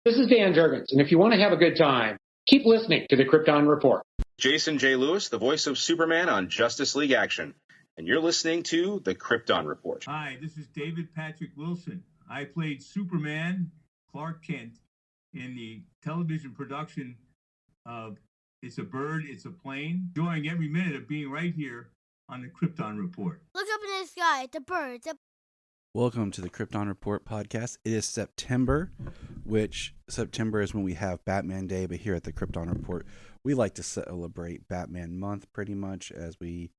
This is Dan Jurgens, and if you want to have a good time, keep listening to the Krypton Report. Jason J. Lewis, the voice of Superman on Justice League Action, and you're listening to the Krypton Report. Hi, this is David Patrick Wilson. I played Superman, Clark Kent, in the television production of It's a Bird, It's a Plane, enjoying every minute of being right here on the Krypton Report. Look up in the sky, it's a bird. Welcome to the Krypton Report podcast. It is September, which September is when we have Batman Day, but here at the Krypton Report, we like to celebrate Batman Month pretty much as we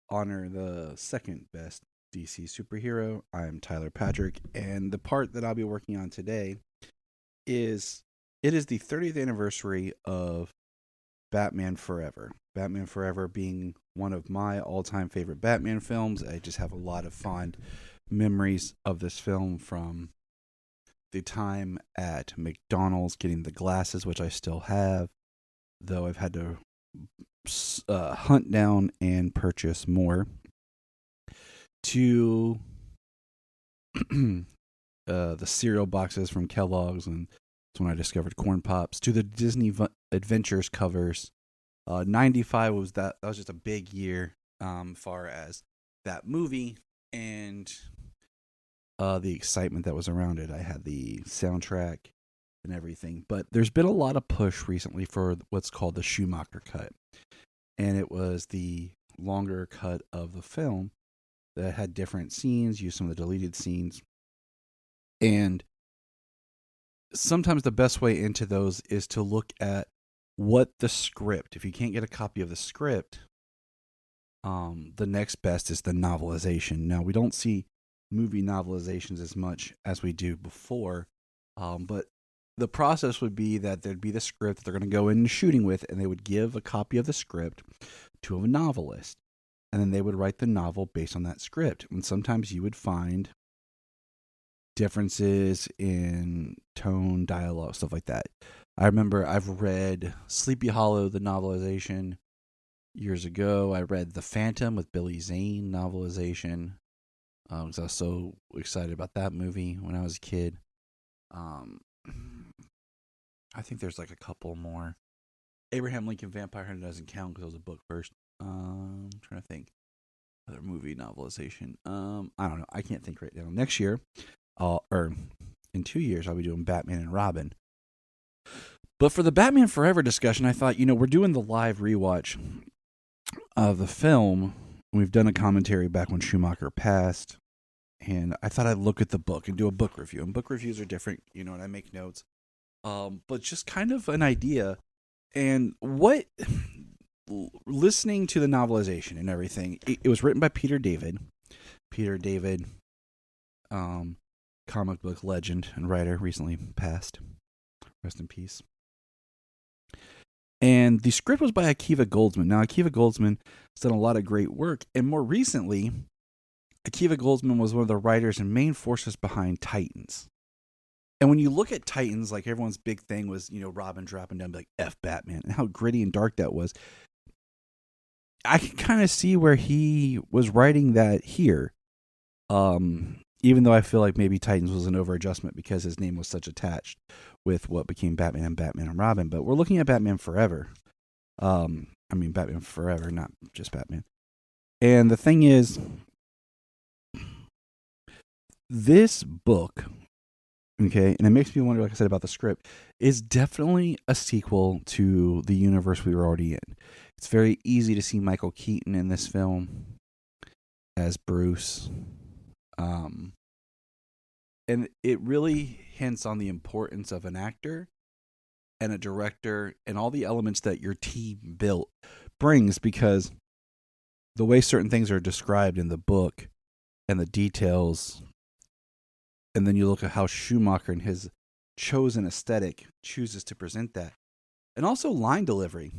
honor the second best DC superhero. I'm Tyler Patrick, and the part that I'll be working on today is the 30th anniversary of Batman Forever. Batman Forever being one of my all-time favorite Batman films. I just have a lot of fond memories of this film from the time at McDonald's getting the glasses, which I still have, though I've had to hunt down and purchase more, to the cereal boxes from Kellogg's, and that's when I discovered Corn Pops, to the Disney Adventures covers. 95 was just a big year far as that movie and the excitement that was around it. I had the soundtrack and everything, but there's been a lot of push recently for what's called the Schumacher cut, and it was the longer cut of the film that had different scenes, used some of the deleted scenes, and sometimes the best way into those is to look at what the script, if you can't get a copy of the script, the next best is the novelization. Now, we don't see movie novelizations as much as we do before, but the process would be that there'd be the script that they're going to go in shooting with, and they would give a copy of the script to a novelist, and then they would write the novel based on that script. And sometimes you would find differences in tone, dialogue, stuff like that. I remember I've read Sleepy Hollow, the novelization, years ago. I read The Phantom with Billy Zane novelization, because I was so excited about that movie when I was a kid. I think there's like a couple more. Abraham Lincoln Vampire Hunter doesn't count because it was a book first. I'm trying to think. Other movie novelization. I don't know. I can't think right now. Next year, or in 2 years, I'll be doing Batman and Robin. But for the Batman Forever discussion, I thought, we're doing the live rewatch of the film. We've done a commentary back when Schumacher passed, and I thought I'd look at the book and do a book review. And book reviews are different, and I make notes. But just kind of an idea. And listening to the novelization and everything, it was written by Peter David. Peter David, comic book legend and writer, recently passed. Rest in peace. And the script was by Akiva Goldsman. Now, Akiva Goldsman has done a lot of great work. And more recently, Akiva Goldsman was one of the writers and main forces behind Titans. And when you look at Titans, like everyone's big thing was, Robin dropping down like F Batman, and how gritty and dark that was. I can kind of see where he was writing that here. Even though I feel like maybe Titans was an over-adjustment because his name was such attached with what became Batman and Robin. But we're looking at Batman Forever. Batman Forever, not just Batman. And the thing is, this book, okay, and it makes me wonder, like I said, about the script, is definitely a sequel to the universe we were already in. It's very easy to see Michael Keaton in this film as Bruce. And it really hints on the importance of an actor and a director and all the elements that your team brings, because the way certain things are described in the book and the details, and then you look at how Schumacher and his chosen aesthetic chooses to present that, and also line delivery,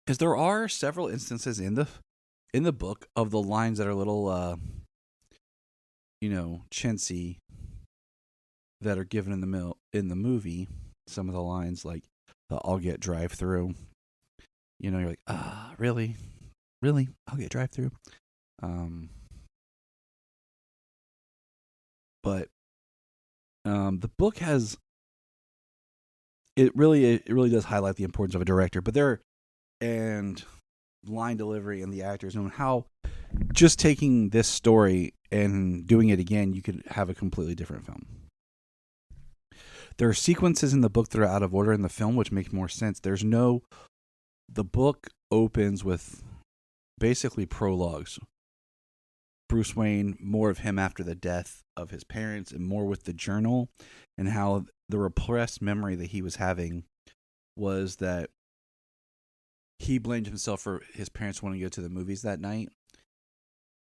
because there are several instances in the book of the lines that are a little chintzy, that are given in the movie. Some of the lines, like the "I'll get drive-through," you're like, really, I'll get drive-through. But the book has it really does highlight the importance of a director, and line delivery and the actors, and how just taking this story and doing it again, you could have a completely different film. There are sequences in the book that are out of order in the film, which make more sense. The book opens with basically prologues. Bruce Wayne, more of him after the death of his parents, and more with the journal, and how the repressed memory that he was having was that he blamed himself for his parents wanting to go to the movies that night.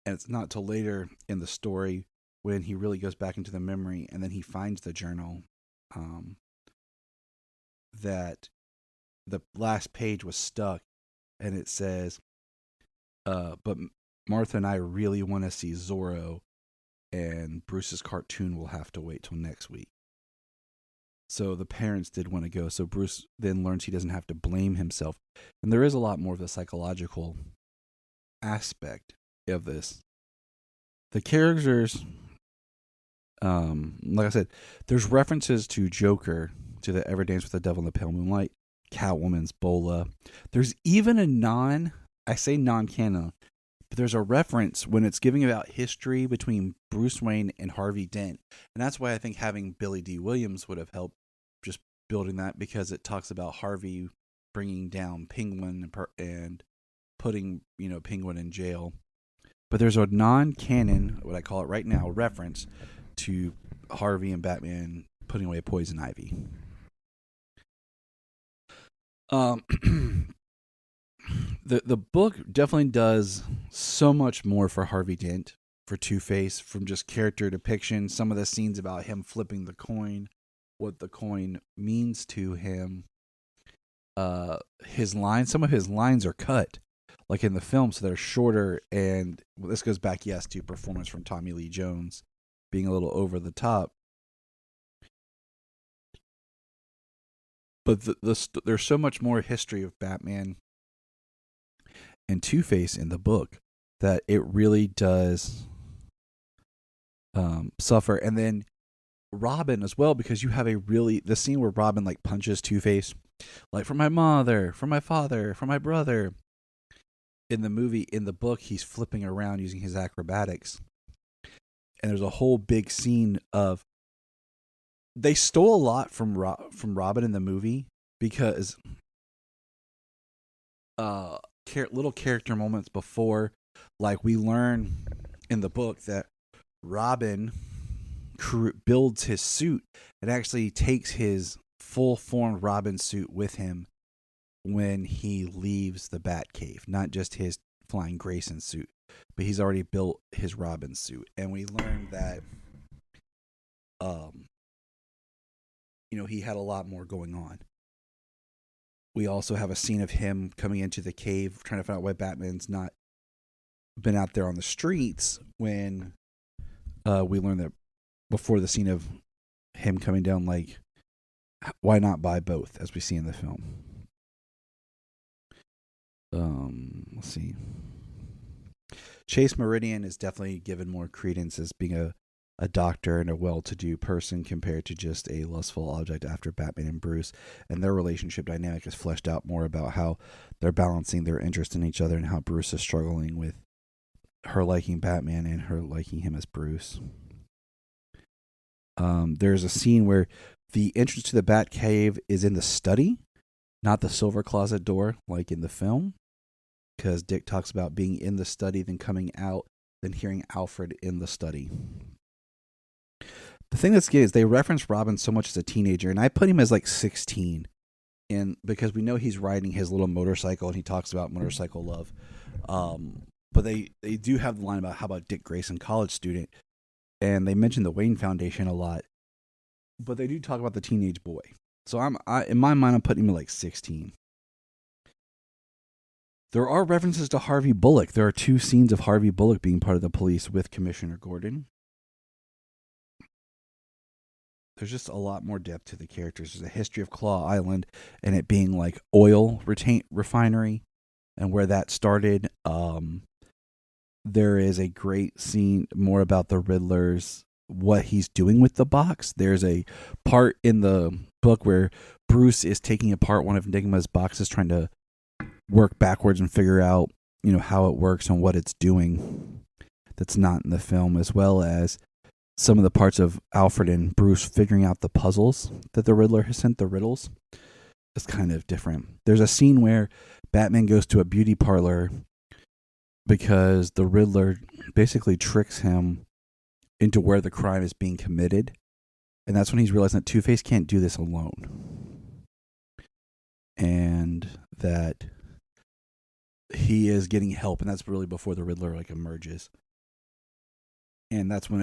And it's not till later in the story when he really goes back into the memory and then he finds the journal that the last page was stuck, and it says, but Martha and I really want to see Zorro, and Bruce's cartoon will have to wait till next week. So the parents did want to go. So Bruce then learns he doesn't have to blame himself. And there is a lot more of the psychological aspect of this. The characters, like I said, there's references to Joker, to the Ever Dance with the Devil in the Pale Moonlight, Catwoman's Bola. There's even a non-canon, but there's a reference when it's giving about history between Bruce Wayne and Harvey Dent. And that's why I think having Billy D. Williams would have helped just building that, because it talks about Harvey bringing down Penguin and putting, Penguin in jail. But there's a non-canon, what I call it right now, reference to Harvey and Batman putting away Poison Ivy. The book definitely does so much more for Harvey Dent, for Two-Face, from just character depiction, some of the scenes about him flipping the coin, what the coin means to him. His lines, some of his lines are cut, like in the film, so they're shorter, and this goes back, to performance from Tommy Lee Jones being a little over the top. But there's so much more history of Batman and Two-Face in the book that it really does suffer. And then Robin as well, because you have the scene where Robin like punches Two-Face, like, for my mother, for my father, for my brother. In the book, he's flipping around using his acrobatics. And there's a whole big scene of, they stole a lot from Robin in the movie, because little character moments before, like we learn in the book that Robin builds his suit and actually takes his full-formed Robin suit with him when he leaves the Batcave, not just his Flying Grayson suit, but he's already built his Robin suit. And we learned that he had a lot more going on. We also have a scene of him coming into the cave, trying to find out why Batman's not been out there on the streets, when we learn that before the scene of him coming down, like, why not buy both, as we see in the film. Let's see. Chase Meridian is definitely given more credence as being a doctor and a well-to-do person compared to just a lustful object after Batman and Bruce. And their relationship dynamic is fleshed out more about how they're balancing their interest in each other, and how Bruce is struggling with her liking Batman and her liking him as Bruce. There's a scene where the entrance to the Batcave is in the study, not the silver closet door like in the film, because Dick talks about being in the study, then coming out, then hearing Alfred in the study. The thing that's good is they reference Robin so much as a teenager, and I put him as like 16, and because we know he's riding his little motorcycle, and he talks about motorcycle love. But they do have the line about, how about Dick Grayson, college student, and they mention the Wayne Foundation a lot, but they do talk about the teenage boy. So in my mind, I'm putting him at like 16. There are references to Harvey Bullock. There are 2 scenes of Harvey Bullock being part of the police with Commissioner Gordon. There's just a lot more depth to the characters. There's a history of Claw Island and it being like oil refinery and where that started. There is a great scene more about the Riddler's what he's doing with the box. There's a part in the book where Bruce is taking apart one of Enigma's boxes, trying to work backwards and figure out, how it works and what it's doing. That's not in the film, as well as some of the parts of Alfred and Bruce figuring out the puzzles that the Riddler has sent, the riddles. It's kind of different. There's a scene where Batman goes to a beauty parlor because the Riddler basically tricks him into where the crime is being committed. And that's when he's realizing that Two-Face can't do this alone. And that he is getting help. And that's really before the Riddler emerges. And that's when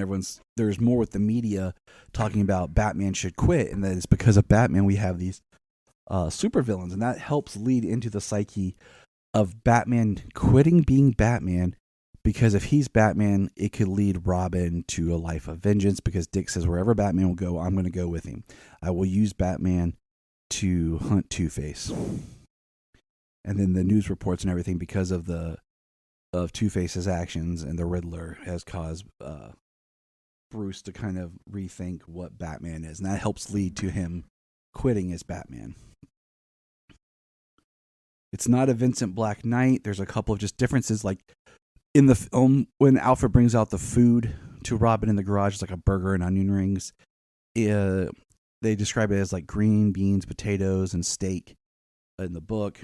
there's more with the media talking about Batman should quit. And that it's because of Batman we have these supervillains. And that helps lead into the psyche of Batman quitting being Batman. Because if he's Batman, it could lead Robin to a life of vengeance. Because Dick says wherever Batman will go, I'm going to go with him. I will use Batman to hunt Two-Face. And then the news reports and everything, because of Two-Face's actions and the Riddler, has caused Bruce to kind of rethink what Batman is. And that helps lead to him quitting as Batman. It's not a Vincent Black Knight. There's a couple of just differences. Like in the film, when Alfred brings out the food to Robin in the garage, it's like a burger and onion rings. They describe it as like green beans, potatoes, and steak in the book.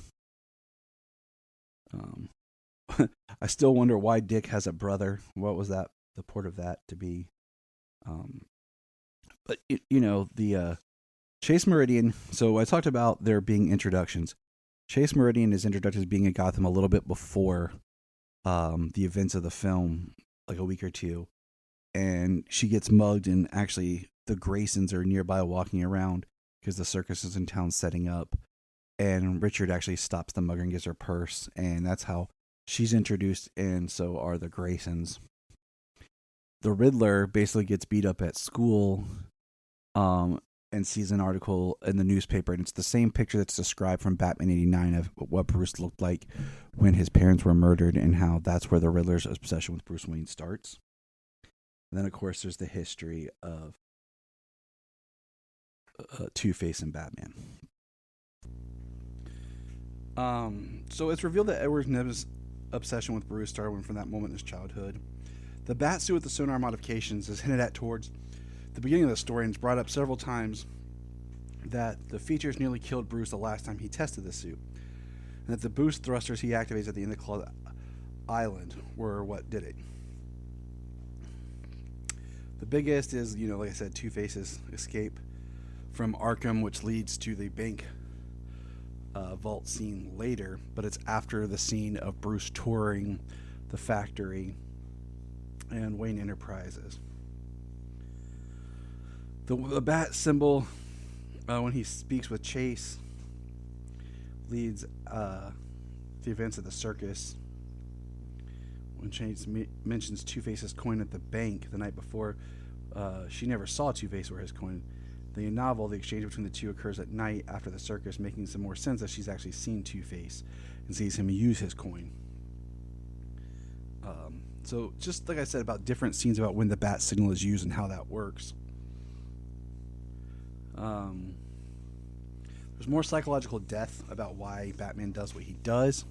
I still wonder why Dick has a brother. What was that? The port of that to be? But the Chase Meridian. So I talked about there being introductions. Chase Meridian is introduced as being in Gotham a little bit before the events of the film, like a week or two, and she gets mugged. And actually, the Graysons are nearby walking around because the circus is in town setting up. And Richard actually stops the mugger and gives her purse, and that's how she's introduced, and so are the Graysons. The Riddler basically gets beat up at school and sees an article in the newspaper, and it's the same picture that's described from Batman 89 of what Bruce looked like when his parents were murdered, and how that's where the Riddler's obsession with Bruce Wayne starts. And then, of course, there's the history of Two-Face and Batman. So it's revealed that Edward Neb's obsession with Bruce started from that moment in his childhood. The bat suit with the sonar modifications is hinted at towards the beginning of the story, and it's brought up several times that the features nearly killed Bruce the last time he tested the suit, and that the boost thrusters he activates at the end of Claw Island were what did it. The biggest is, like I said, Two-Face's escape from Arkham, which leads to the bank vault scene later, but it's after the scene of Bruce touring the factory and Wayne Enterprises. The bat symbol, when he speaks with Chase, leads the events of the circus. When Chase mentions Two-Face's coin at the bank the night before, she never saw Two-Face or his coin. The novel, the exchange between the two occurs at night after the circus, making some more sense that she's actually seen Two-Face and sees him use his coin. So just like I said about different scenes about when the bat signal is used and how that works. There's more psychological depth about why Batman does what he does.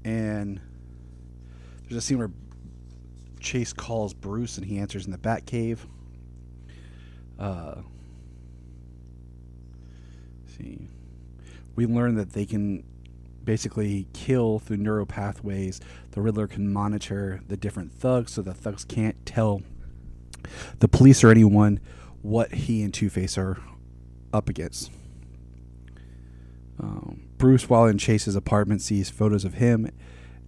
And there's a scene where Chase calls Bruce and he answers in the Batcave. We learn that they can basically kill through neural pathways. The Riddler can monitor the different thugs, so the thugs can't tell the police or anyone what he and Two-Face are up against. Bruce, while in Chase's apartment, sees photos of him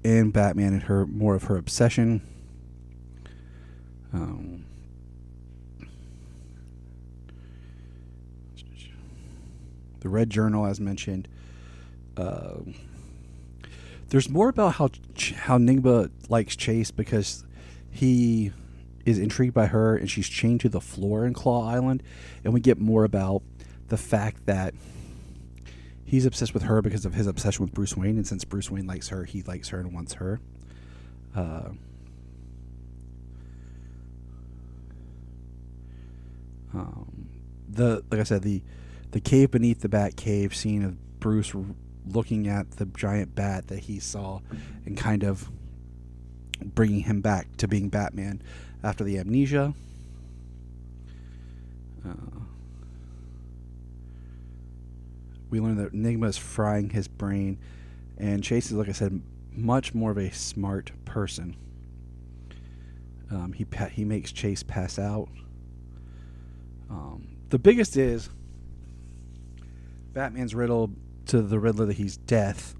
and Batman and more of her obsession. The Red Journal, as mentioned. There's more about how Enigma likes Chase because he is intrigued by her and she's chained to the floor in Claw Island. And we get more about the fact that he's obsessed with her because of his obsession with Bruce Wayne. And since Bruce Wayne likes her, he likes her and wants her. Like I said, the cave beneath the bat cave scene of Bruce looking at the giant bat that he saw and kind of bringing him back to being Batman after the amnesia. We learn that Enigma is frying his brain, and Chase is, like I said, much more of a smart person. He makes Chase pass out. The biggest is Batman's riddle to the Riddler that he's death,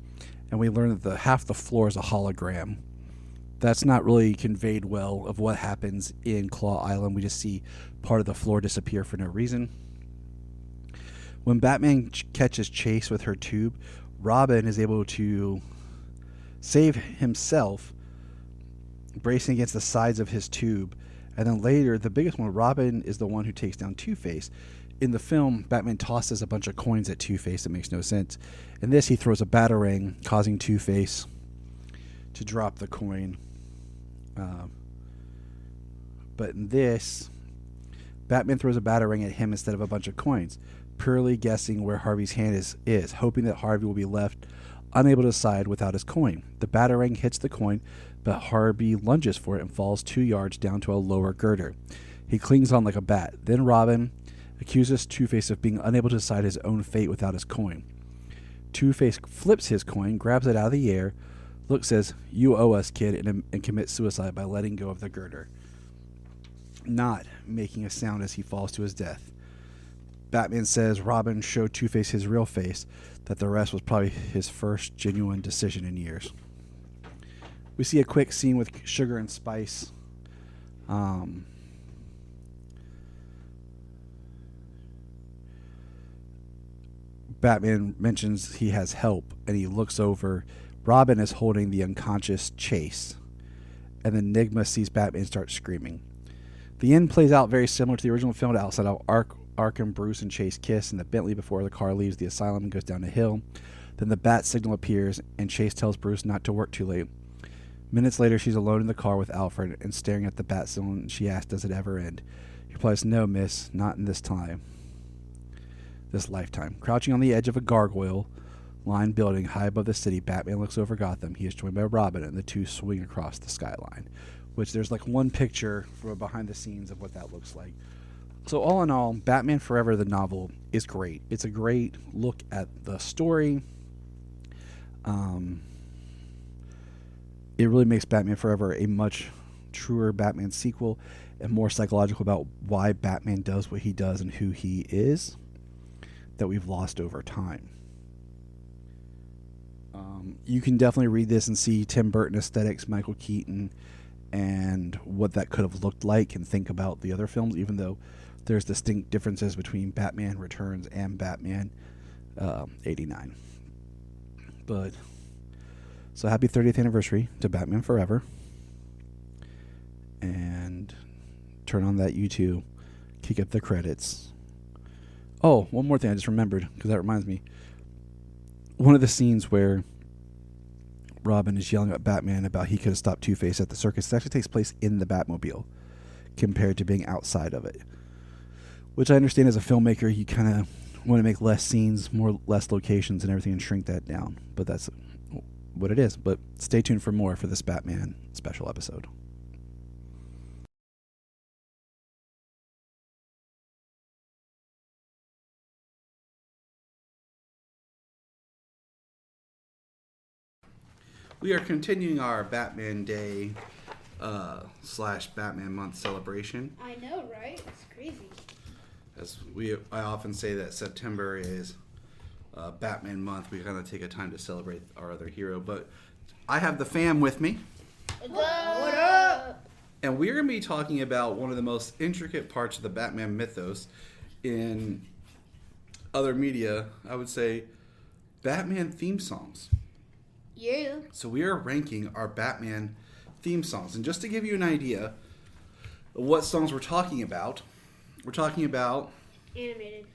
and we learn that half the floor is a hologram. That's not really conveyed well of what happens in Claw Island. We just see part of the floor disappear for no reason. When Batman catches Chase with her tube, Robin is able to save himself, bracing against the sides of his tube. And then later, the biggest one, Robin is the one who takes down Two-Face. In the film, Batman tosses a bunch of coins at Two-Face. That makes no sense. In this, he throws a batarang, causing Two-Face to drop the coin. But in this, Batman throws a batarang at him instead of a bunch of coins, purely guessing where Harvey's hand is, hoping that Harvey will be left unable to decide without his coin. The batarang hits the coin, but Harvey lunges for it and falls 2 yards down to a lower girder. He clings on like a bat. Then Robin accuses Two-Face of being unable to decide his own fate without his coin. Two-Face flips his coin, grabs it out of the air, says, "You owe us, kid," and commits suicide by letting go of the girder, not making a sound as he falls to his death. Batman says Robin showed Two-Face his real face, that the rest was probably his first genuine decision in years. We see a quick scene with Sugar and Spice. Batman mentions he has help, and he looks over. Robin is holding the unconscious Chase, and then Enigma sees Batman start screaming. The end plays out very similar to the original film. Outside of Arkham, Bruce and Chase kiss in the Bentley before the car leaves the asylum and goes down a hill. Then the bat signal appears, and Chase tells Bruce not to work too late. Minutes later, she's alone in the car with Alfred and staring at the bat signal, and she asks, "Does it ever end?" He replies, "No, miss, not in this lifetime." Crouching on the edge of a gargoyle-lined building high above the city, Batman looks over Gotham. He is joined by Robin, and the two swing across the skyline, which there's like one picture from behind the scenes of what that looks like. So all in all, Batman Forever, the novel, is great. It's a great look at the story. It really makes Batman Forever a much truer Batman sequel and more psychological about why Batman does what he does and who he is that we've lost over time. You can definitely read this and see Tim Burton aesthetics, Michael Keaton, and what that could have looked like, and think about the other films, even though there's distinct differences between Batman Returns and Batman 89. But so happy 30th anniversary to Batman Forever. And turn on that YouTube, kick up the credits. Oh, one more thing I just remembered, because that reminds me. One of the scenes where Robin is yelling at Batman about he could have stopped Two-Face at the circus, it actually takes place in the Batmobile compared to being outside of it. Which I understand as a filmmaker, you kind of want to make less scenes, less locations and everything, and shrink that down. But that's what it is. But stay tuned for more for this Batman special episode. We are continuing our Batman Day / Batman Month celebration. I know, right? It's crazy. I often say that September is Batman Month. We kind of take a time to celebrate our other hero. But I have the fam with me. What up? And we're going to be talking about one of the most intricate parts of the Batman mythos in other media. I would say Batman theme songs. Yeah. So we are ranking our Batman theme songs. And just to give you an idea of what songs we're talking about Animated.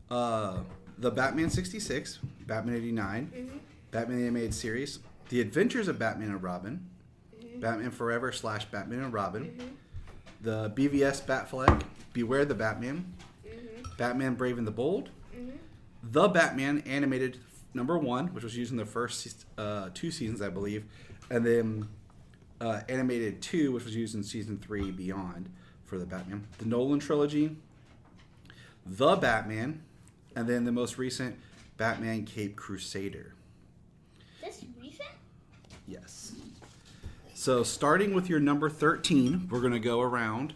The Batman 66, Batman 89, Batman the Animated Series, The Adventures of Batman and Robin, Batman Forever / Batman and Robin, the BVS Batfleck, Beware the Batman, Batman Brave and the Bold, Mhm. The Batman animated #1, which was used in the first 2 seasons, I believe, and then animated 2, which was used in season 3 beyond for the Batman. The Nolan trilogy, The Batman, and then the most recent Batman Cape Crusader. This recent? Yes. So starting with your number 13, we're going to go around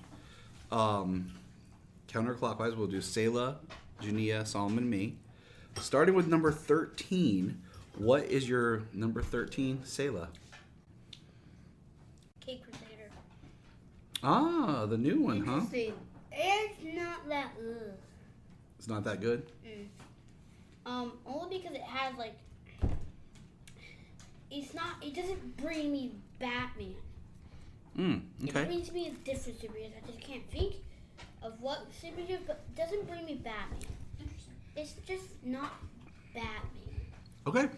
counterclockwise. We'll do Selah, Junia, Solomon, me. Starting with number 13, what is your number 13, Selah? Cape Crusader. Ah, the new one, huh? Interesting. It's not that good. It's not that good? Only because it has like, it doesn't bring me Batman. Okay. It brings me a different superhero. I just can't think of what superhero, but it doesn't bring me Batman. Interesting. It's just not Batman. Okay.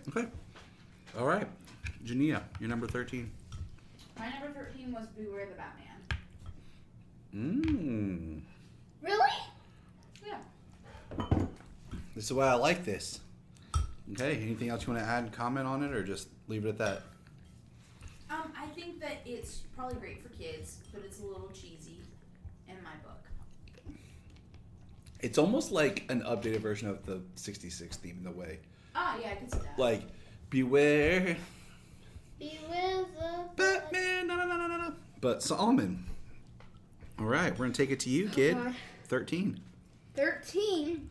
All right. Junia, your number 13. My number 13 was Beware the Batman. Really? Yeah. This is why I like this. Okay, anything else you want to add, comment on it, or just leave it at that? I think that it's probably great for kids, but it's a little cheesy in my book. It's almost like an updated version of the 66 theme in a way. Oh, yeah, I can see that. Like, beware Beware the Batman, no. But Solomon. All right, we're going to take it to you, kid. 13. 13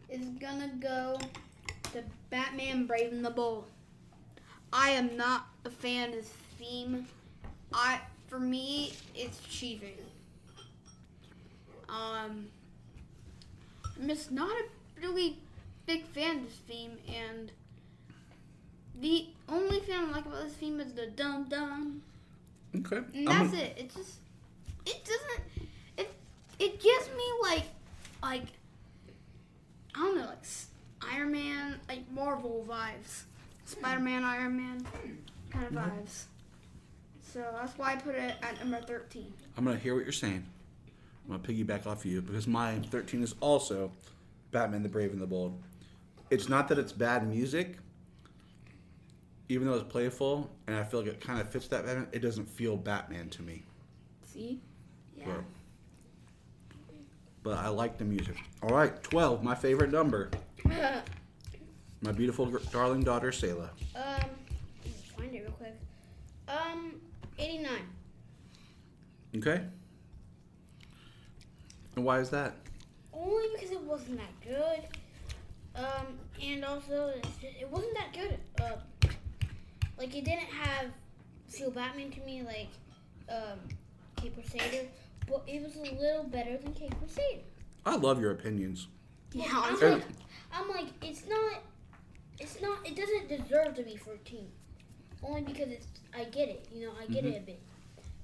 is gonna go to Batman Brave and the Bold. I am not a fan of this theme. For me, it's cheating. I'm just not a really big fan of this theme, and the only thing I like about this theme is the dum dum. Okay. And that's it. It gives me like I don't know, like Iron Man, like Marvel vibes, Spider-Man, Iron Man kind of vibes. So that's why I put it at number 13. I'm going to hear what you're saying. I'm going to piggyback off of you because my 13 is also Batman the Brave and the Bold. It's not that it's bad music, even though it's playful, and I feel like it kind of fits that Batman. It doesn't feel Batman to me. See? Yeah. But I like the music. All right, 12, my favorite number. My beautiful darling daughter, Selah. Find it real quick. 89. Okay? And why is that? Only because it wasn't that good. And also it wasn't that good. Like it didn't feel Batman to me like Cape Crusader, but it was a little better than Cape Crusader. I love your opinions. Yeah, Okay. I'm like it doesn't deserve to be 14. Only because I get it, I get it a bit.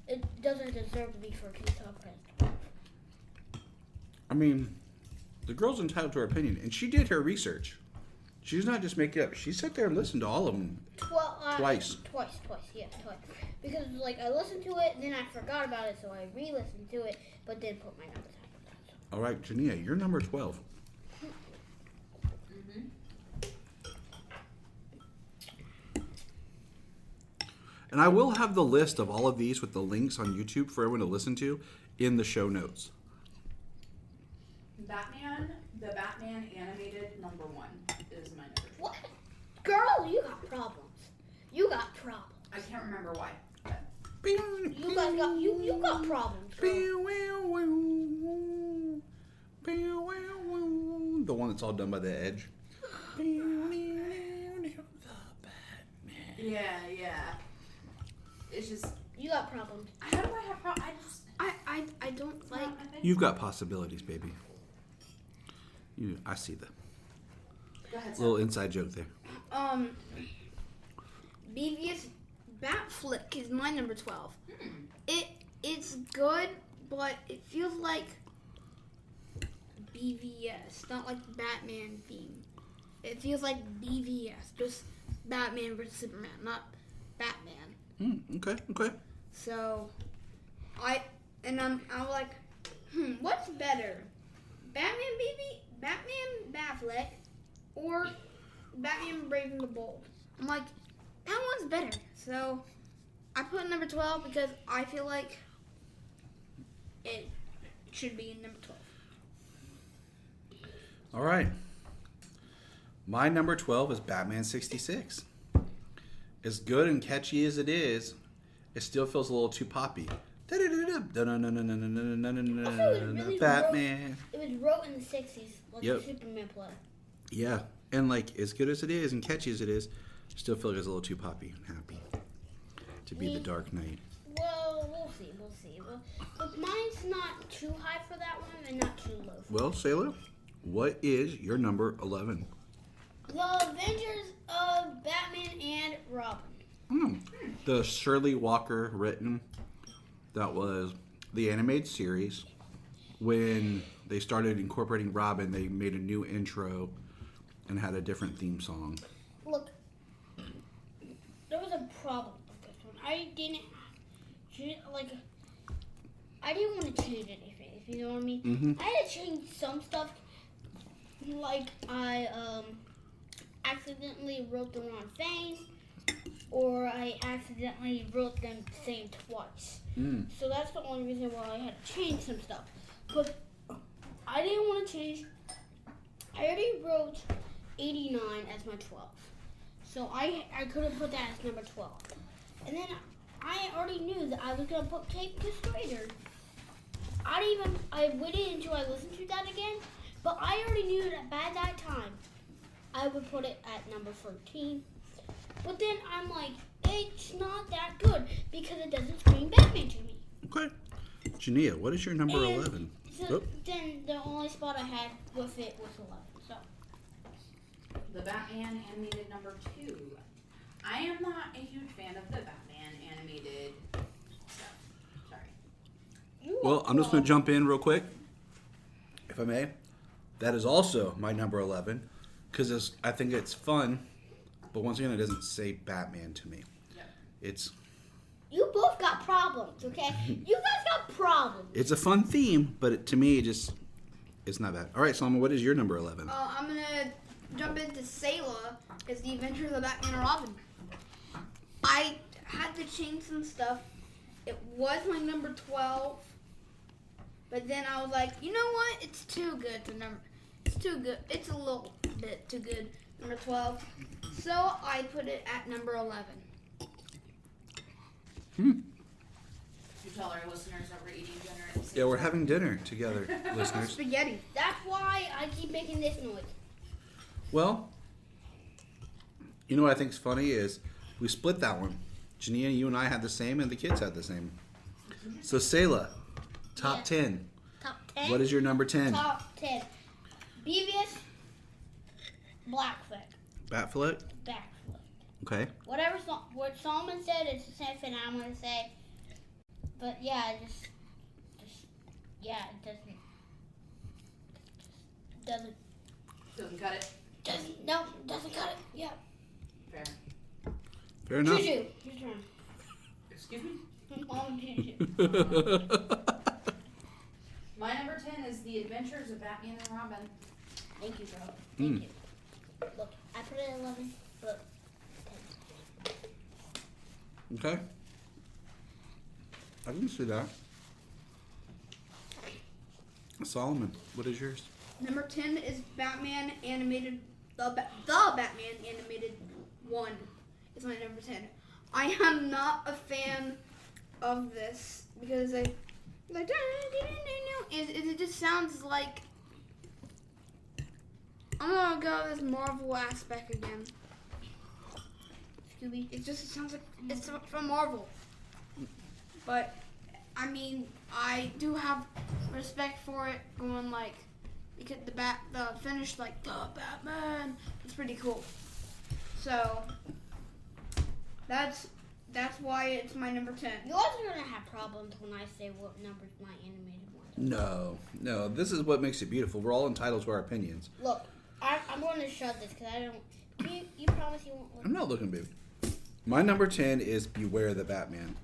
It doesn't deserve to be 14 top price. I mean, the girl's entitled to her opinion, and she did her research. She's not just making it up. She sat there and listened to all of them. Twice. Twice. Because like I listened to it, then I forgot about it, so I re-listened to it, but then put my numbers on. All right, Junia, you're number 12. And I will have the list of all of these with the links on YouTube for everyone to listen to in the show notes. The Batman animated #1 is my number 12. What? Girl, you got problems. I can't remember why. You guys got you got problems. The one that's all done by the Edge. Yeah. It's just, You got problems. how do I have problems? I don't like. You've got possibilities, baby. I see the Go ahead, little inside joke there. BVS Bat Flick is my number 12. It's good, but it feels like BVS, not like Batman theme. It feels like BVS, just Batman versus Superman, not Batman. Okay. So, I'm like, What's better? Batman Batfleck, or Batman Brave and the Bold? I'm like, that one's better. So I put number 12 because I feel like it should be in number 12. All right. My number 12 is Batman 66. As good and catchy as it is, it still feels a little too poppy. Batman. It was wrote in the 60s, like Yep. the Superman play. Yeah, and like as good as it is and catchy as it is, still feel like it's a little too poppy and happy to be the Dark Knight. Well, we'll see. But mine's not too high for that one and not too low. Well, Selah, what is your number 11? The Adventures of Batman and Robin. The Shirley Walker written. That was the animated series. When they started incorporating Robin, they made a new intro and had a different theme song. Look, there was a problem with this one. I didn't want to change anything, if you know what I mean. Mm-hmm. I had to change some stuff, like I accidentally wrote the wrong thing, or I accidentally wrote them same twice. So that's the only reason why I had to change some stuff. But I didn't want to change. I already wrote 89 as my 12. So I couldn't put that as number 12. And then I already knew that I was going to put Cape Crusader. I waited until I listened to that again, but I already knew that by that time I would put it at number 13. But then I'm like, it's not that good because it doesn't scream Batman to me. Okay. Junia, what is your number 11? So then the only spot I had with it was 11. So The Batman animated number 2. I am not a huge fan of the Batman animated stuff. Sorry. Well, I'm just going to jump in real quick, if I may. That is also my number 11 because I think it's fun, but once again, it doesn't say Batman to me. It's you both got problems, okay? You guys got problems. It's a fun theme, but to me, it's not bad. All right, Salma, what is your number 11? I'm gonna jump into Selah. It's the Adventures of Batman and Robin. I had to change some stuff. It was my number 12, but then I was like, you know what? It's too good to number. It's too good. It's a little bit too good. Number 12. So I put it at number 11. You tell our listeners that we're eating dinner at the same Yeah, we're time. having dinner together, listeners. Spaghetti. That's why I keep making this noise. Well, you know what I think is funny is we split that one. Junia, you and I had the same, and the kids had the same. So, Selah, top Yes. 10. Top 10. What is your number 10? Top 10. Beavis, Blackfoot, Batfleck? Backfoot. Okay. What Solomon said is the same thing I'm gonna say. But yeah, it Doesn't cut it. doesn't cut it. Yeah. Fair. Fair enough. Juju, your turn. Excuse me? Juju. My number 10 is The Adventures of Batman and Robin. Thank you, bro. Thank you. Look, I put it at 11, but 10. Okay. I can see that. Solomon, what is yours? Number 10 is Batman animated. The Batman animated 1 is my number 10. I am not a fan of this because it just sounds like I'm gonna go this Marvel aspect again. Scooby. It sounds like it's from Marvel. But I mean, I do have respect for it going like because the finish like the Batman. It's pretty cool. So that's why it's my number 10. You guys are gonna have problems when I say what number's my animated one. No. This is what makes it beautiful. We're all entitled to our opinions. Look, I'm going to shut this because I don't. You promise you won't look? I'm not looking, baby. My number 10 is Beware the Batman.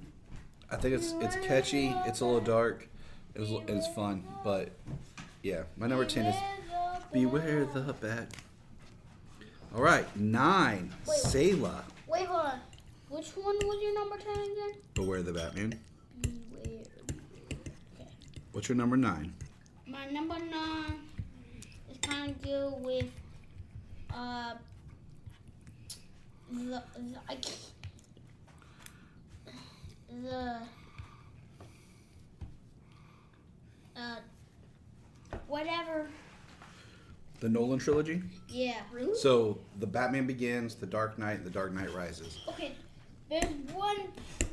I think it's catchy. It's a little dark, It's fun, but yeah, my number 10 is Beware the Bat. All right, 9, Wait. Selah. Wait, hold on. Which one was your number 10 again? Beware the Batman. Beware. Okay. What's your number 9? My number 9 is kind of good with whatever. The Nolan trilogy? Yeah. Really? So, The Batman Begins, The Dark Knight, The Dark Knight Rises. Okay. There's one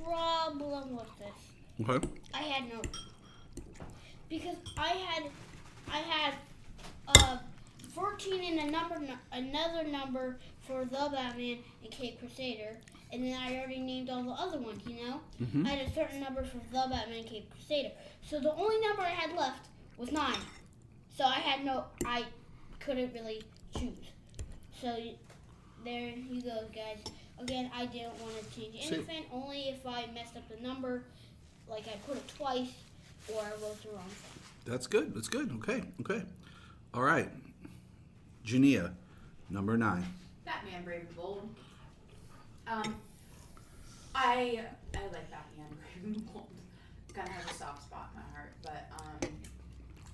problem with this. Okay. I had no, because I had 14 and another number for the Batman and Cape Crusader, and then I already named all the other ones. You know, Mm-hmm. I had a certain number for the Batman and Cape Crusader. So the only number I had left was 9. So I couldn't really choose. So there you go, guys. Again, I didn't want to change anything, only if I messed up the number, like I put it twice, or I wrote the wrong thing. That's good. That's good. Okay. All right. Junia, number 9. Batman Brave and Bold. I like Batman Brave and Bold. Kind of has a soft spot in my heart, but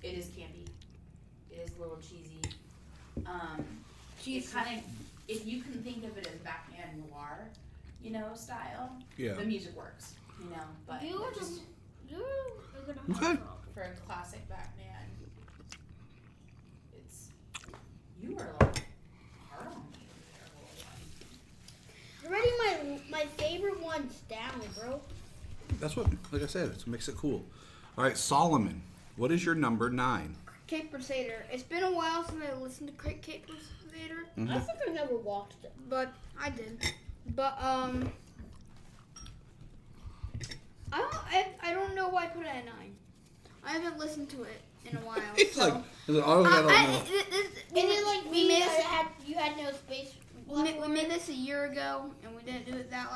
it is campy. It is a little cheesy. It kind of, if you can think of it as Batman noir, style. Yeah. The music works, but You're gonna Okay. for a classic Batman, you were a little hard on me there, Already my favorite one's down, bro. That's what, like I said, it makes it cool. All right, Solomon, what is your number 9? Cape Crusader. It's been a while since I listened to Cape Crusader, Mm-hmm. I think I never watched it. but I did. But I don't know why I put it at 9. I haven't listened to it in a while. It's so. like, oh, I don't know. Is it like we me? made You had no space. we made this a year ago, and we didn't do it that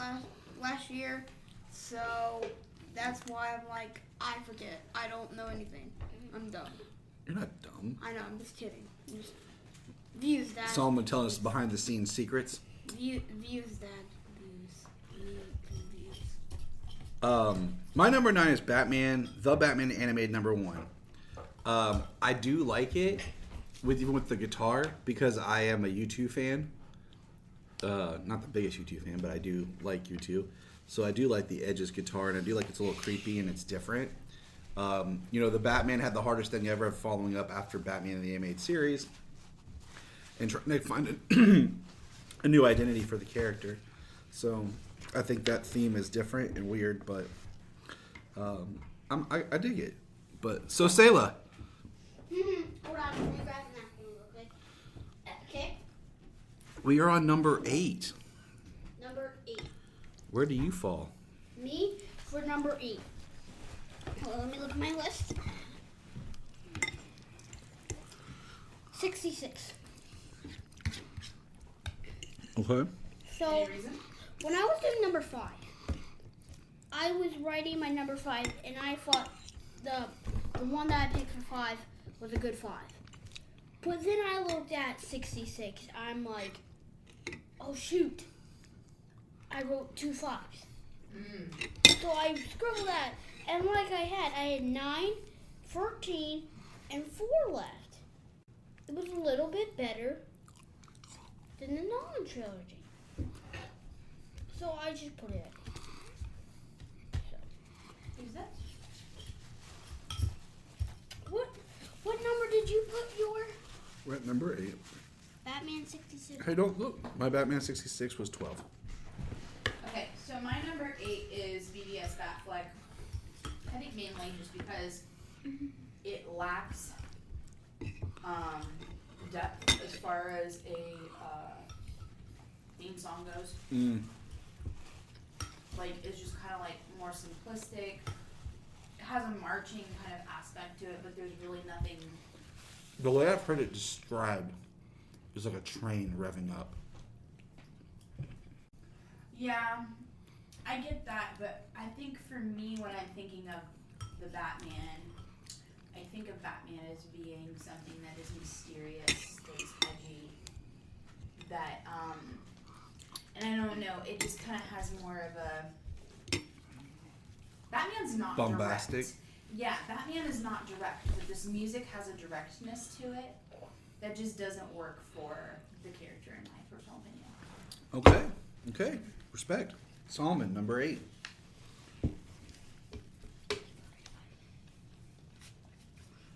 last year. So that's why I'm like, I forget. I don't know anything. I'm dumb. You're not dumb. I know. I'm just kidding. I'm just views, Dad. Solomon telling us behind the scenes secrets. Views, Dad. Views. My number 9 is Batman, the Batman animated number 1. I do like it, even with the guitar, because I am a U2 fan. Not the biggest U2 fan, but I do like U2. So I do like the Edge's guitar, and I do like it's a little creepy and it's different. The Batman had the hardest thing ever of following up after Batman in the animated series and trying to find a new identity for the character. So I think that theme is different and weird, but I dig it. But so Selah, Hold on, let me grab a napkin real quick. Okay, we are on number 8. number 8. Where do you fall? Me for number 8. Well, let me look at my list. 66. Okay. So, Any reason? when I was doing number 5, I was writing my number 5, and I thought the one that I picked for 5 was a good 5. But then I looked at 66. I'm like, oh shoot, I wrote 2 5s. So I scribbled that, and like I had 9, 14, and 4 left. It was a little bit better than the Nolan trilogy. So I just put it. Who's that? What number did you put your We're at number 8. Batman 66? Hey, don't look. My Batman 66 was 12. Okay, so my number 8 is BBS Batfleck. I think mainly just because it lacks depth as far as a theme song goes. Like, it's just kind of like more simplistic. It has a marching kind of aspect to it, but there's really nothing. The way I've heard it described is like a train revving up. Yeah, I get that, but I think for me, when I'm thinking of the Batman, I think of Batman as being something that is mysterious, that's edgy, that, and I don't know, it just kind of has more of a, Batman's not Bombastic? direct. Yeah, Batman is not direct, but this music has a directness to it that just doesn't work for the character, in my personal opinion. Okay. Respect. Solomon, number 8.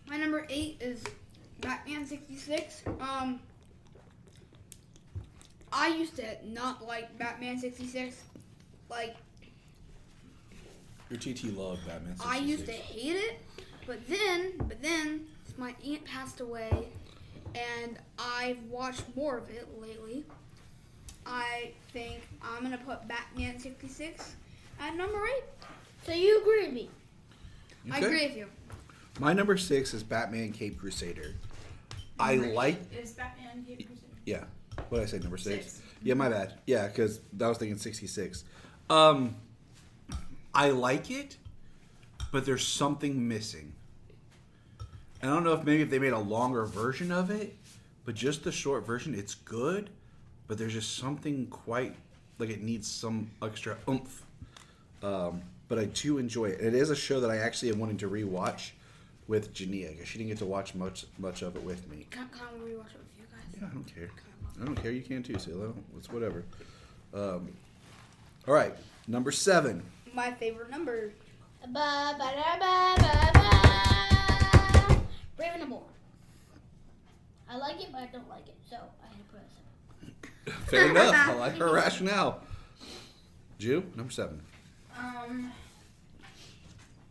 My number 8 is Batman 66. I used to not like Batman 66. Like, Your TT loved Batman 66. I used to hate it, but then my aunt passed away, and I've watched more of it lately. I think I'm gonna put Batman 66 at number 8. So you agree with me? I Okay. agree with you. My number 6 is Batman Cape Crusader. I like... Is Batman Cape Crusader? Yeah. What did I say, number 6? 6. Yeah, my bad. Yeah, because I was thinking 66. I like it, but there's something missing. I don't know if maybe if they made a longer version of it, but just the short version, it's good, but there's just something quite, like it needs some extra oomph. But I do enjoy it. It is a show that I actually am wanting to rewatch with Junia, because she didn't get to watch much of it with me. Can I rewatch it with you guys? Yeah, I don't care. I don't care. You can too, Selah. It's whatever. All right, number 7. My favorite number. Brave and the Bold. I like it, but I don't like it, so I had to put it as Fair enough. I like her rationale. Jew, number 7.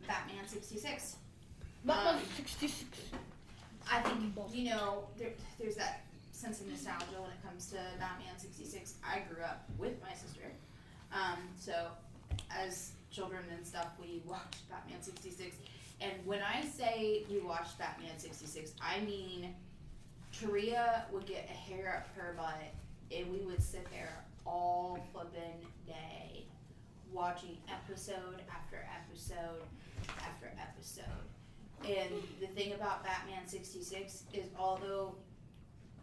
Batman 66. Batman 66. I think, there's that sense of nostalgia when it comes to Batman 66. I grew up with my sister. So as children and stuff, we watched Batman 66. And when I say we watched Batman 66, I mean Taria would get a hair up her butt, and we would sit there all flippin' day watching episode after episode after episode. And the thing about Batman 66 is, although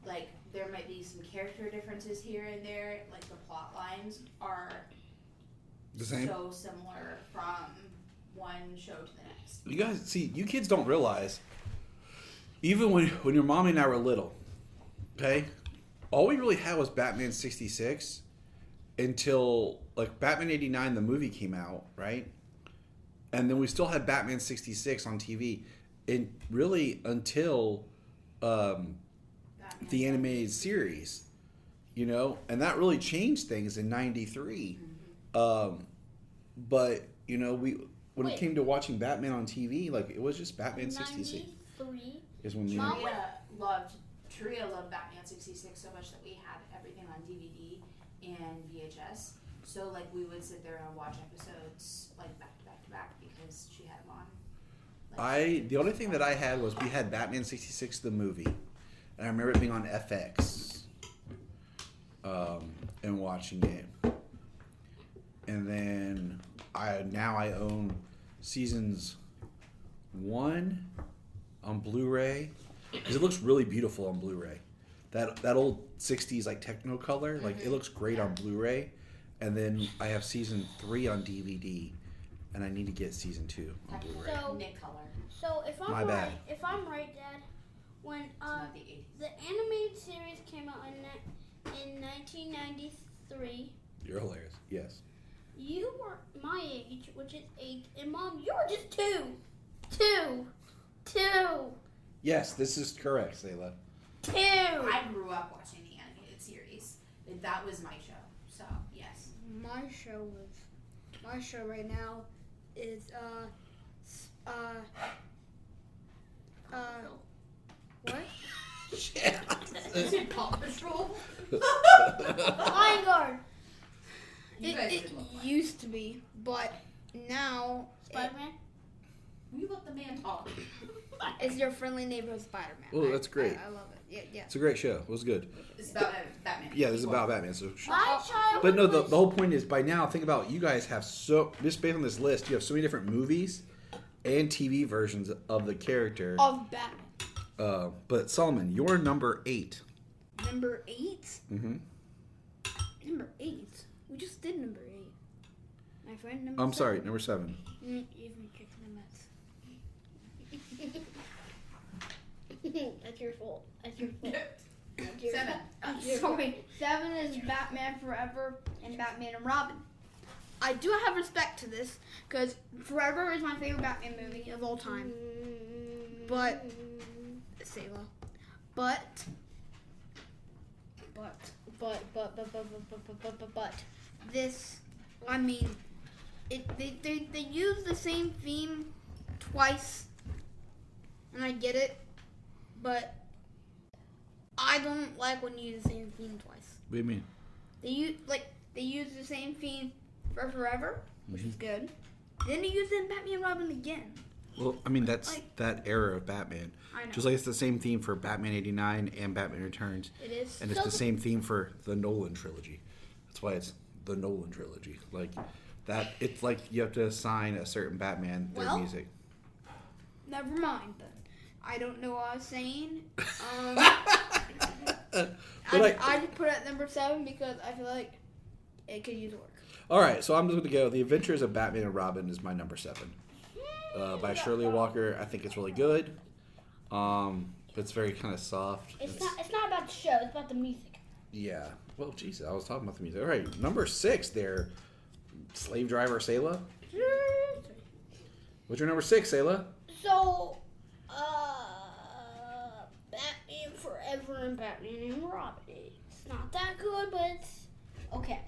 like there might be some character differences here and there, like the plot lines are The same? so similar from one show to the next. You guys, see, you kids don't realize, even when your mommy and I were little, okay, all we really had was Batman 66 until, like, Batman 89, the movie came out, right? And then we still had Batman 66 on TV, and really until the animated series, and that really changed things in 93. But, when it came to watching Batman on TV, like, it was just Batman 66. 93. Is when Taria loved Batman 66 so much that we had everything on DVD and VHS. So, like, we would sit there and watch episodes, like, back to back to back because she had them on. The only thing that I had was we had Batman 66 the movie, and I remember it being on FX, and watching it. And then I own seasons 1 on Blu-ray because it looks really beautiful on Blu-ray. That old 60s like Technicolor, like it looks great on Blu-ray. And then I have season 3 on DVD, and I need to get season 2 on Blu-ray. So, Nick color. So if I'm My bad. right, Dad, when It's not the 80s. the animated series came out in 1993, You're hilarious. Yes. you were my age, which is 8, and Mom, you were just 2. 2. Yes, this is correct, Selah. 2. I grew up watching the animated series. That was my show. So, yes. My show right now is what? Shit. Is it Paw Patrol? Lion Guard. You guys It did love Lion. used to be, but now Spider-Man. You let the man talk. it's your friendly neighborhood Spider-Man. Oh, that's great. I love it. Yeah. It's a great show. It was good. It's about Batman. Yeah, this is about Batman. So. My childhood But no, the was- whole point is by now, think about you guys have just based on this list, you have so many different movies and TV versions of the character. Of Batman. But Solomon, you're number 8. Number 8? Mm-hmm. Number 8? We just did number 8. My friend, number I'm 7. sorry, number 7. Even kick the nuts. That's your fault. That's your fault. That's your 7. fault. I'm sorry. 7 is Batman Forever and Batman and Robin. I do have respect to this because Forever is my favorite Batman movie of all time. But Selah. But this, I mean, they use the same theme twice, and I get it, but I don't like when you use the same theme twice. What do you mean? They use the same theme for Forever, which is good. Then they use it in Batman and Robin again. Well, I mean, that's that era of Batman. I know. Just like it's the same theme for Batman 89 and Batman Returns. It is. And it's the same theme for the Nolan trilogy. That's why it's the Nolan trilogy. Like, that, it's like you have to assign a certain Batman their music. Never mind then. I don't know what I was saying. I just put it at number 7 because I feel like it could use work. All right, so I'm just going to go. The Adventures of Batman and Robin is my number 7. By Shirley Walker. I think it's really good. But it's very kind of soft. It's not about the show. It's about the music. Yeah. Well, geez, I was talking about the music. All right, number 6 there. Slave Driver Selah. What's your number 6, Selah? So, Batman Forever and Batman and Robin. It's not that good, but it's okay.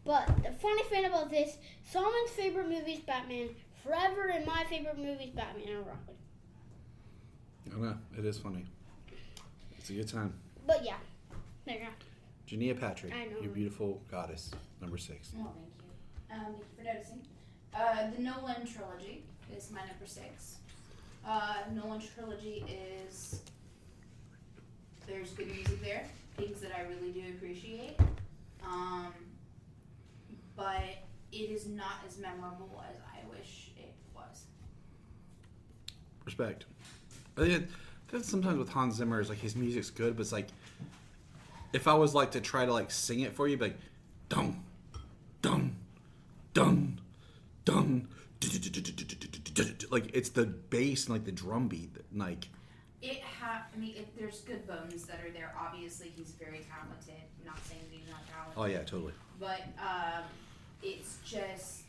But the funny thing about this, Solomon's favorite movie is Batman Forever, and my favorite movie is Batman and Robin. I don't know. It is funny. It's a good time. But yeah, there you go. Junia Patrick, I know. your beautiful goddess, number 6. Oh, thank you. Thank you for noticing. The Nolan trilogy is my number 6. Nolan trilogy is, there's good music there, things that I really do appreciate. But it is not as memorable as I wish it was. Respect. I think sometimes with Hans Zimmer, is like his music's good, but it's like if I was like to try to like sing it for you, be like dum dum dum dum, like it's the bass and like the drum beat, like. There's good bones that are there. Obviously, he's very talented. I'm not saying that he's not talented. Oh yeah, totally. But it's just,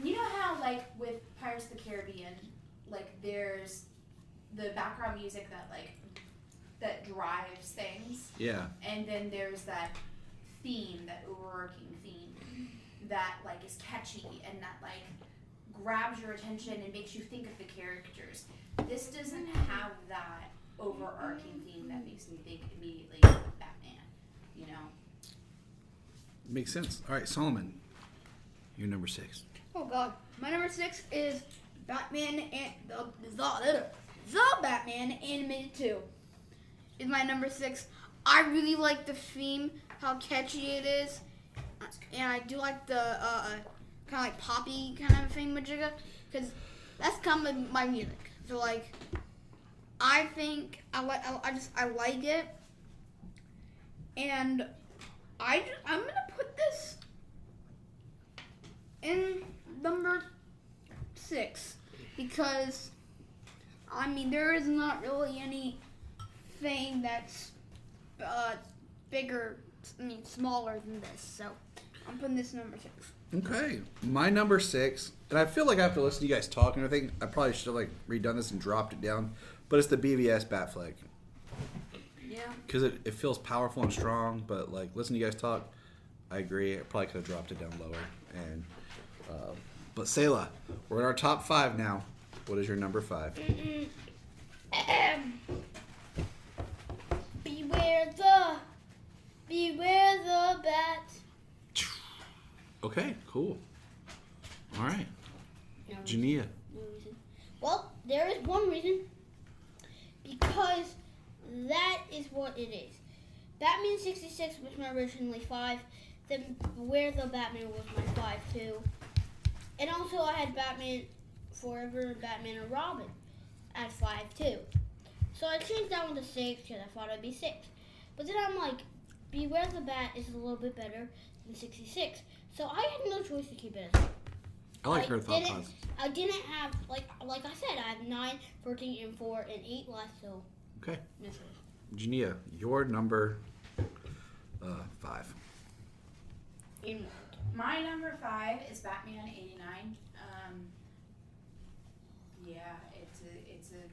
you know how like with Pirates of the Caribbean, like there's the background music that drives things. Yeah. And then there's that theme, that overarching theme that like is catchy and that like grabs your attention and makes you think of the characters. This doesn't have that overarching theme that makes me think immediately of Batman, you know? Makes sense. All right, Solomon, you're number 6. Oh God, my number 6 is Batman and the Batman Animated 2. Is my number 6. I really like the theme, how catchy it is, and I do like the kind of like poppy kind of thing, Majigga, because that's kind of my music. So like, I think I like it, and I'm gonna put this in number 6 because I mean there is not really anything that's smaller than this. So I'm putting this number 6. Okay, my number 6, and I feel like after listening to you guys talk and everything, I probably should have like redone this and dropped it down. But it's the BVS Bat Flag. Yeah. Because it feels powerful and strong, but like listening to you guys talk, I agree. I probably could have dropped it down lower. And but Selah, we're in our top 5 now. What is your number 5? Beware the bat. Okay, cool. All right, No Junia. reason. Well, there is one reason. Because that is what it is. Batman 66 was my originally 5. Then Beware the Batman was my 5 too. And also I had Batman Forever Batman and Robin at 5 too. So I changed that one to 6 because I thought it'd be 6. But then I'm like, Beware the Bat is a little bit better than 66. So I had no choice to keep it as 6. I like her thought process. I didn't have, like I said, I have 9, 14, and 4, and 8 left, so. Okay. No choice. Junia, your number 5. My number 5 is Batman 89. Yeah, it's a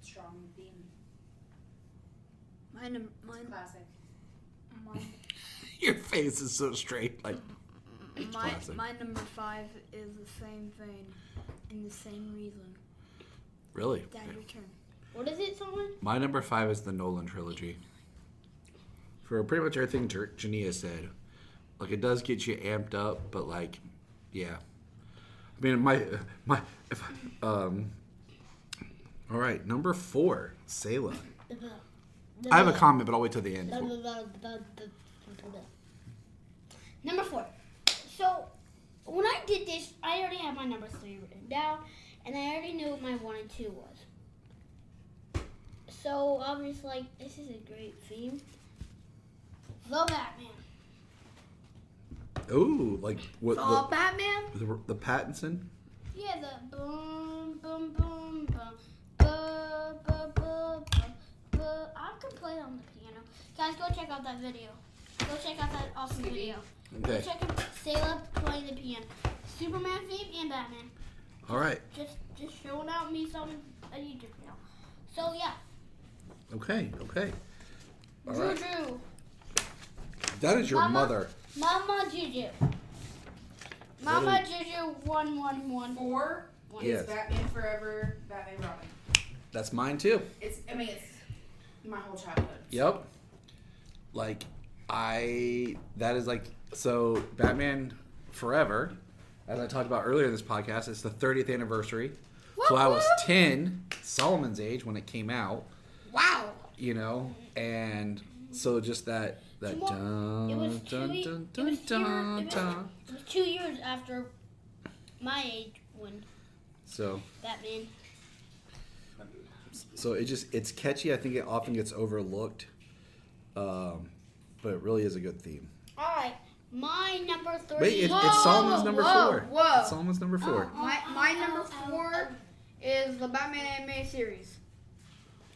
strong theme. Mine. Classic. Your face is so straight. Like, it's classic. My number 5 is the same thing, and the same reason. Really? Dad, your turn. What is it, someone? My number 5 is the Nolan trilogy. For pretty much everything Junia said, like it does get you amped up, but like, yeah. I mean, all right, number 4, Selah. I have a comment, but I'll wait till the end. Number 4. So, when I did this, I already had my number 3 written down, and I already knew what my 1 and 2 was. So, obviously, like, this is a great theme. The Batman. Ooh, like what? Batman? The Pattinson? Yeah, the boom, boom, boom, boom, ba, ba, ba, ba, ba. I can play it on the piano. Guys, go check out that video. Go check out that awesome video. Okay. Go check out Selah playing the piano. Superman theme and Batman. All right. Just showing out me some a YouTube channel. So yeah. Okay. All right. Juju. That is your Mama. mother. Mama Juju. Mama Juju 111. 4 Yes. is Batman Forever, Batman Robin. That's mine too. It's my whole childhood. Yep. Like that is like, so Batman Forever, as I talked about earlier in this podcast, it's the 30th anniversary. So I was 10, Solomon's age, when it came out. Wow. You know, and so just that It was 2 years after my age when So Batman. So it's catchy. I think it often gets overlooked, but it really is a good theme. All right, my number 3. Wait, it's Solomon's number 4. Whoa. It's Solomon's number 4. My number 4 is the Batman anime series.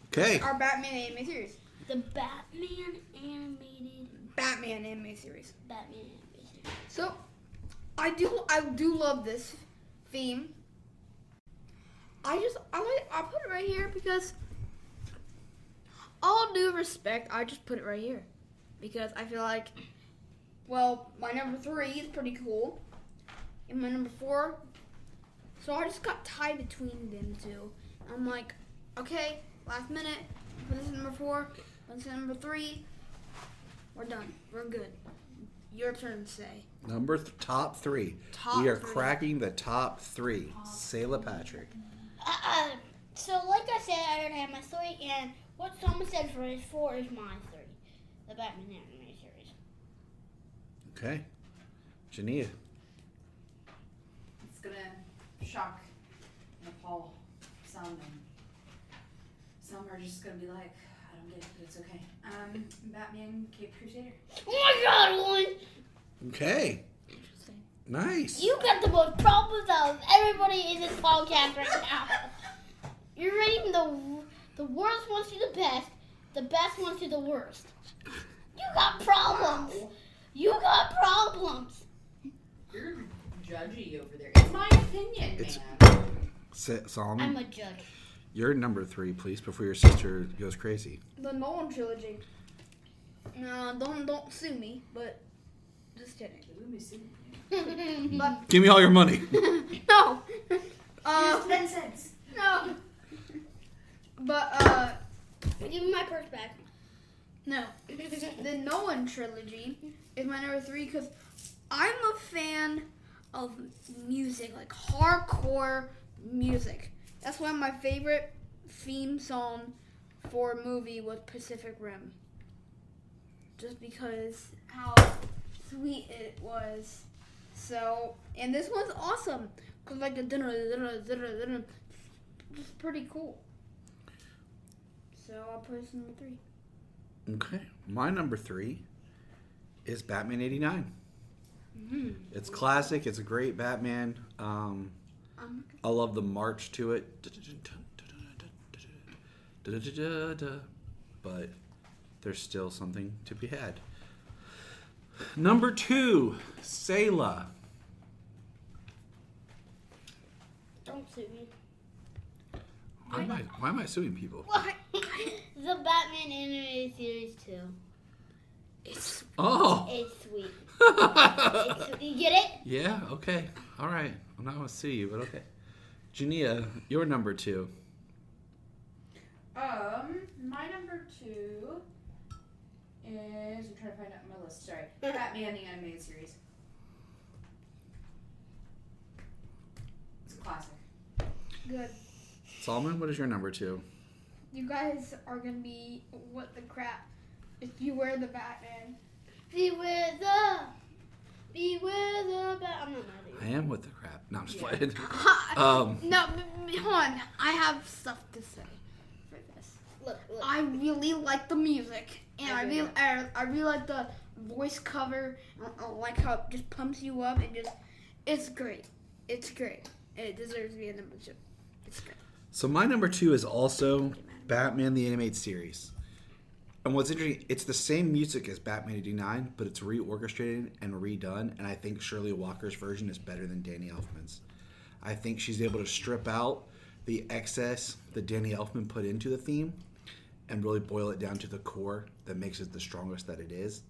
Okay. Our Batman anime series. The Batman animated. Batman anime series. Batman animated series. So, I do love this theme. I put it right here because, all due respect, I just put it right here because I feel like, well, my number 3 is pretty cool, and my number 4. So I just got tied between them two. I'm like, okay, last minute, put this in number 4, put this in number 3. We're done. We're good. Your turn to say. Top 3. Top we are 3. cracking the top 3. Selah Patrick. So like I said, I already have my 3, and what someone said for his 4 is my 3. The Batman animated series. Okay. Junia. It's gonna shock and appall some, and some are just gonna be like, I don't get it, but it's okay. Batman Cape Crusader. Oh my God, one! Okay. Nice. You got the most problems out of everybody in this podcast right now. You're rating the worst ones to the best ones to the worst. You got problems. Wow. You got problems. You're judgy over there. It's my opinion, man. Solomon, I'm a judge. you're number 3, please, before your sister goes crazy. The Nolan trilogy. No, don't sue me, but just kidding. But Give me all your money. no. Here's 10 cents. No. But Give me my purse back. no. The Nolan trilogy is my number 3 because I'm a fan of music, like hardcore music. That's why my favorite theme song for a movie was Pacific Rim. Just because how sweet it was. So, and this one's awesome. Cause like the just pretty cool. So I'll put this number 3. Okay. My number 3 is Batman 89. It's classic. It's a great Batman. I love the march to it. But there's still something to be had. Number 2, Selah. Don't sue me. Why am I suing people? What? The Batman animated series too. It's Oh. It's sweet. It's sweet. You get it? Yeah, okay. All right. I'm not going to sue you, but okay. Junia, you're number 2. My number 2 is, I'm trying to find out my list, sorry. Batman the Animated Series. It's a classic. good. Solomon, what is your number 2? You guys are gonna be what the crap if you wear the Batman. Beware the Bat. I'm not mad at I you. am with the crap. No, I'm just playing. No, hold on. I have stuff to say for this. Look. I really like the music, and I really like the voice cover. I like how it just pumps you up, and it's great. It's great. It deserves to be a number 2. It's great. So my number 2 is also Batman the Animated Series. And what's interesting, it's the same music as Batman 89, but it's reorchestrated and redone. And I think Shirley Walker's version is better than Danny Elfman's. I think she's able to strip out the excess that Danny Elfman put into the theme and really boil it down to the core that makes it the strongest that it is.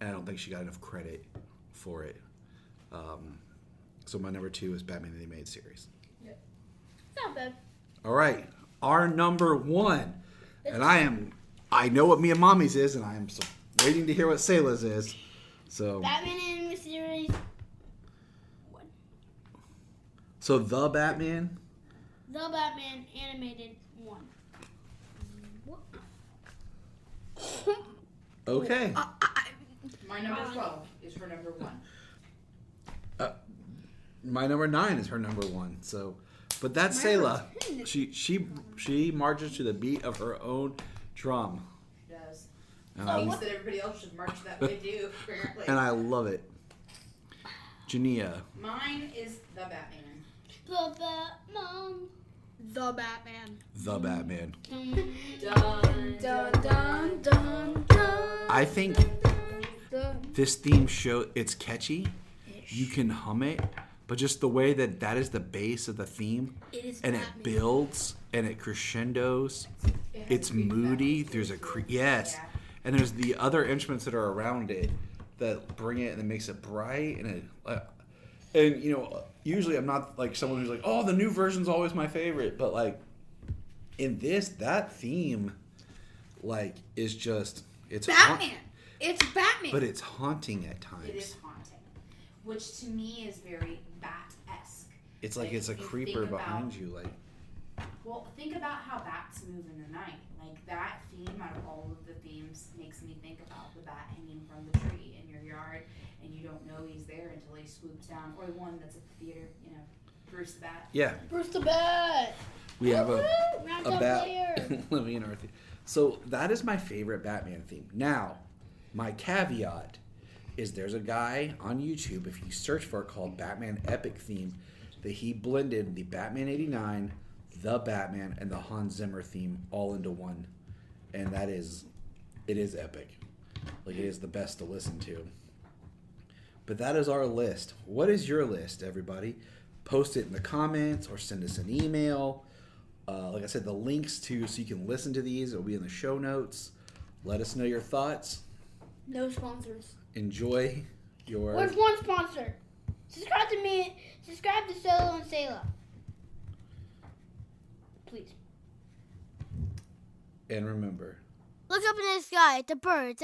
And I don't think she got enough credit for it. So my number 2 is Batman the Animated Series. Not bad. All right, our number 1. And I know what Mia Mommy's is, and I am so waiting to hear what Selah's is. So Batman animated series. So the Batman. The Batman animated 1. Okay. My number 12 is her number 1. My number 9 is her number 1. So, but that's Selah. She marches to the beat of her own drum. She does. And Thinks that everybody else should march that way too, apparently. and I love it. Junia. Mine is the Batman. The Batman. The Batman. The Batman. Dun, Dun dun dun dun. I think this theme it's catchy. You can hum it, but just the way that is the base of the theme, It is and Batman. it builds and it crescendos. It's moody. There's yes, and there's the other instruments that are around it that bring it and it makes it bright and you know, usually I'm not like someone who's like, oh, the new version's always my favorite, but like in that theme, like is just it's Batman. It's Batman. but it's haunting at times. It is haunting, which to me is very Bat-esque. It's like it's a if you creeper think behind about- you, like. Well, think about how bats move in the night. Like that theme out of all of the themes makes me think about the bat hanging from the tree in your yard, and you don't know he's there until he swoops down. Or the one that's at the theater, you know, Bruce the Bat. Yeah, Bruce the Bat. we have a Round bat player. living in our theme. So that is my favorite Batman theme. Now, my caveat is there's a guy on YouTube, if you search for it, called Batman Epic Theme, that he blended the Batman 89, the Batman, and the Hans Zimmer theme all into one. And it is epic. Like, it is the best to listen to. But that is our list. What is your list, everybody? Post it in the comments or send us an email. Like I said, the links so you can listen to these will be in the show notes. Let us know your thoughts. No sponsors. Enjoy your... Where's one sponsor? Subscribe to me. Subscribe to Selah and Selah. Please. And remember... Look up in the sky at the birds.